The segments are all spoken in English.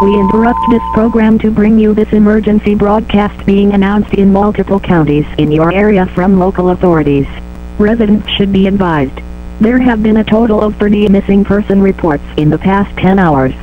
We interrupt this program to bring you this emergency broadcast being announced in multiple counties in your area from local authorities. Residents should be advised. There have been a total of 30 missing person reports in the past 10 hours.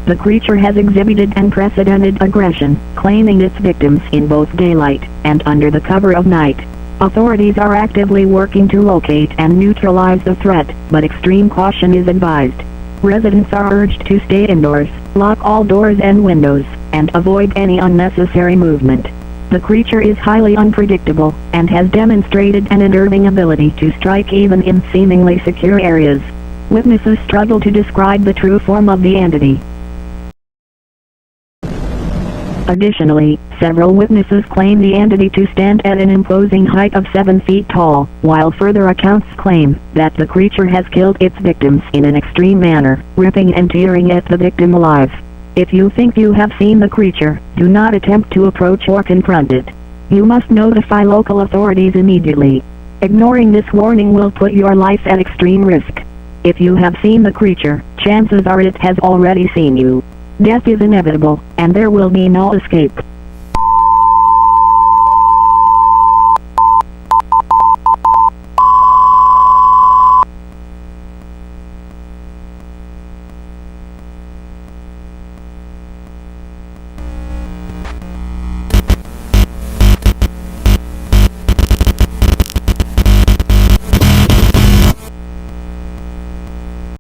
The creature has exhibited unprecedented aggression, claiming its victims in both daylight and under the cover of night. Authorities are actively working to locate and neutralize the threat, but extreme caution is advised. Residents are urged to stay indoors, lock all doors and windows, and avoid any unnecessary movement. The creature is highly unpredictable, and has demonstrated an unnerving ability to strike even in seemingly secure areas. Witnesses struggle to describe the true form of the entity. Additionally, several witnesses claim the entity to stand at an imposing height of 7 feet tall, while further accounts claim that the creature has killed its victims in an extreme manner, ripping and tearing at the victim alive. If you think you have seen the creature, do not attempt to approach or confront it. You must notify local authorities immediately. Ignoring this warning will put your life at extreme risk. If you have seen the creature, chances are it has already seen you. Death is inevitable, and there will be no escape.